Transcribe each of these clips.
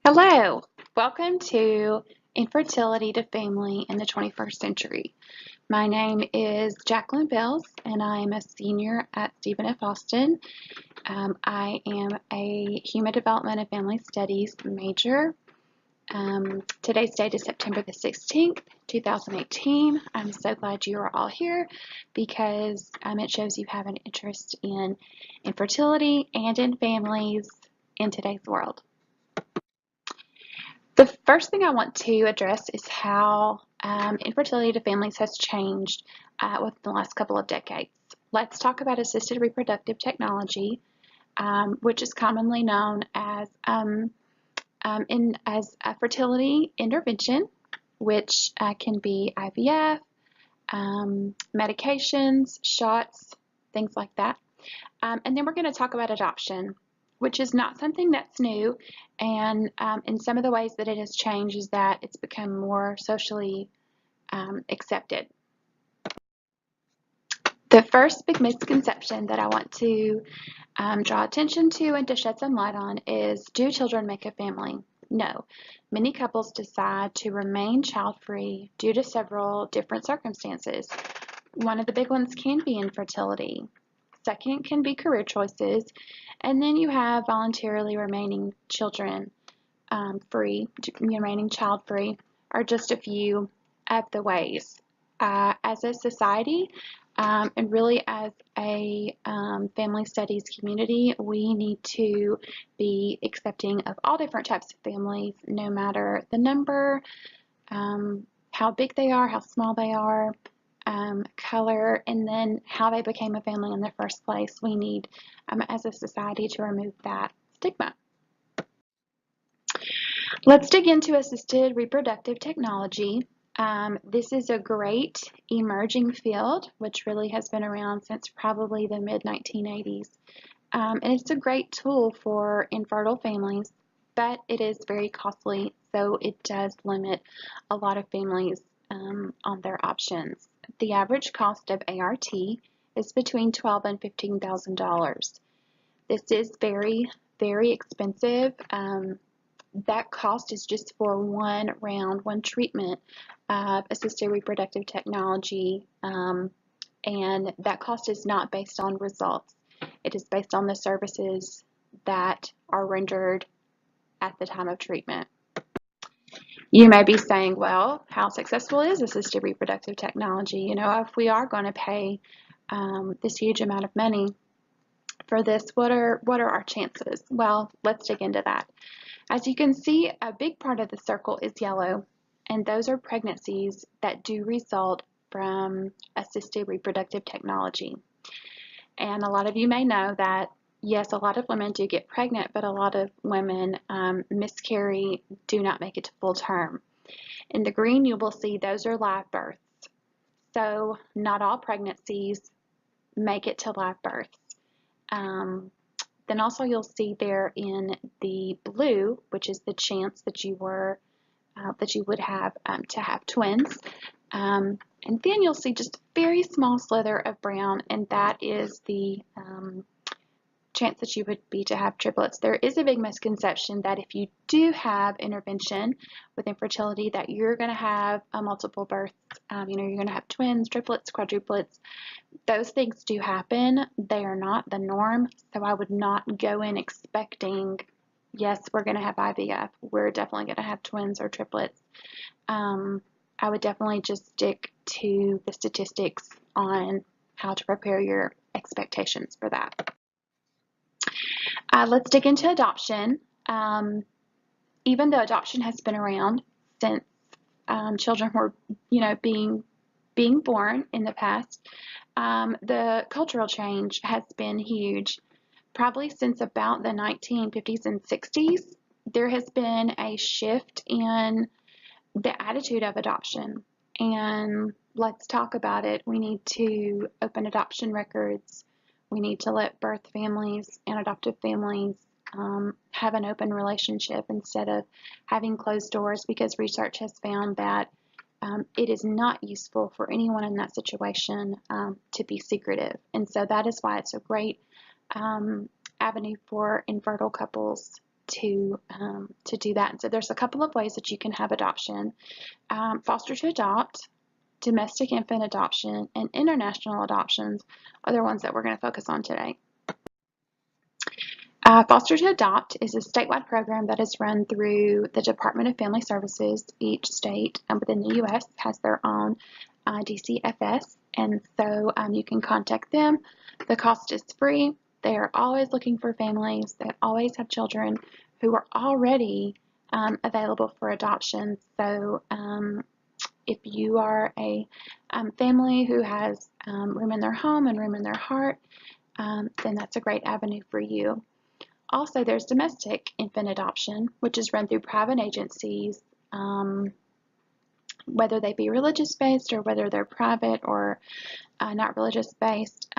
Hello, welcome to Infertility to Family in the 21st Century. My name is Jacqueline Bailes, and I am a senior at Stephen F. Austin. I am a Human Development and Family Studies major. Today's date is September the 16th, 2018. I'm so glad you are all here because it shows you have an interest in infertility and in families in today's world. The first thing I want to address is how infertility to families has changed within the last couple of decades. Let's talk about assisted reproductive technology, which is commonly known as fertility intervention, which can be IVF, medications, shots, things like that. And then we're going to talk about adoption, which is not something that's new, and in some of the ways that it has changed is that it's become more socially accepted. The first big misconception that I want to draw attention to and to shed some light on is, do children make a family? No. Many couples decide to remain child-free due to several different circumstances. One of the big ones can be infertility. Second can be career choices, and then you have voluntarily remaining children free, remaining child-free, are just a few of the ways. As a society, and really as a family studies community, we need to be accepting of all different types of families, no matter the number, how big they are, how small they are, color, and then how they became a family in the first place. We need, as a society, to remove that stigma. Let's dig into assisted reproductive technology. This is a great emerging field, which really has been around since probably the mid-1980s. And it's a great tool for infertile families, but it is very costly, so it does limit a lot of families on their options. The average cost of ART is between $12,000 and $15,000. This is very, very expensive. That cost is just for one round, one treatment of assisted reproductive technology, and that cost is not based on results. It is based on the services that are rendered at the time of treatment. You may be saying, well, how successful is assisted reproductive technology? You know, if we are going to pay this huge amount of money for this, what are our chances? Well, let's dig into that. As you can see, a big part of the circle is yellow, and those are pregnancies that do result from assisted reproductive technology. And a lot of you may know that, yes, a lot of women do get pregnant, but a lot of women miscarry, do not make it to full term. In the green, you will see those are live births. So not all pregnancies make it to live births. Then also you'll see there in the blue, which is the chance that you would have to have twins. And then you'll see just a very small slither of brown, and that is the chance that you would be to have triplets. There is a big misconception that if you do have intervention with infertility, that you're going to have multiple births. You're going to have twins, triplets, quadruplets. Those things do happen. They are not the norm, so I would not go in expecting, yes, we're going to have IVF. We're definitely going to have twins or triplets. I would definitely just stick to the statistics on how to prepare your expectations for that. Let's dig into adoption. Even though adoption has been around since children were, being born in the past, the cultural change has been huge. Probably since about the 1950s and 60s, there has been a shift in the attitude of adoption. And let's talk about it. We need to open adoption records. We need to let birth families and adoptive families have an open relationship instead of having closed doors, because research has found that it is not useful for anyone in that situation to be secretive. And so that is why it's a great avenue for infertile couples to do that. And so there's a couple of ways that you can have adoption. Foster to adopt, domestic infant adoption, and international adoptions are the ones that we're going to focus on today. Foster to Adopt is a statewide program that is run through the Department of Family Services. Each state within the U.S. has their own DCFS, and so you can contact them. The cost is free. They are always looking for families that always have children who are already available for adoption. So if you are a family who has room in their home and room in their heart, then that's a great avenue for you. Also, there's domestic infant adoption, which is run through private agencies, whether they be religious-based or whether they're private or not religious-based.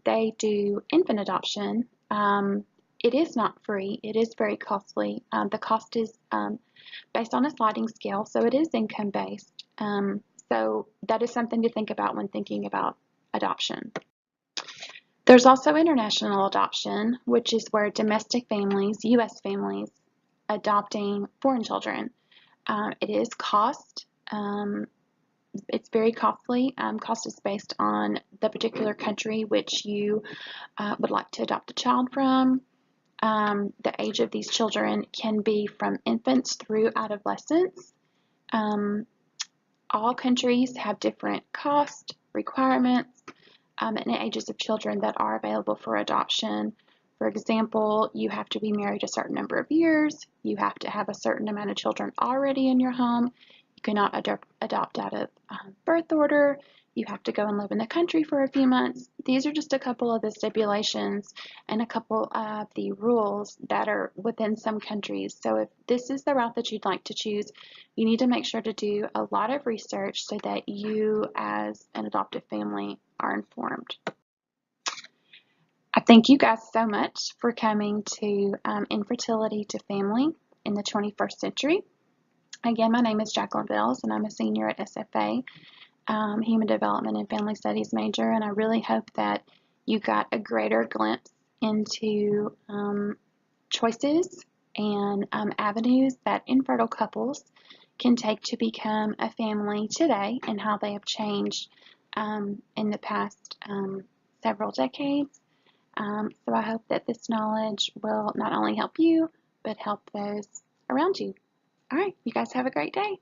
They do infant adoption. It is not free. It is very costly. The cost is based on a sliding scale, so it is income-based. So that is something to think about when thinking about adoption. There's also international adoption, which is where domestic families, U.S. families, adopting foreign children. It is cost. It's very costly. Cost is based on the particular country which you would like to adopt a child from. The age of these children can be from infants through adolescence. All countries have different cost requirements and ages of children that are available for adoption. For example, you have to be married a certain number of years. You have to have a certain amount of children already in your home. You cannot adopt out of birth order. You have to go and live in the country for a few months. These are just a couple of the stipulations and a couple of the rules that are within some countries. So if this is the route that you'd like to choose, you need to make sure to do a lot of research so that you as an adoptive family are informed. I thank you guys so much for coming to Infertility to Family in the 21st Century. Again, my name is Jacqueline Bailes, and I'm a senior at SFA, Human Development and Family Studies major, and I really hope that you got a greater glimpse into choices and avenues that infertile couples can take to become a family today and how they have changed in the past several decades. So I hope that this knowledge will not only help you, but help those around you. All right, you guys have a great day.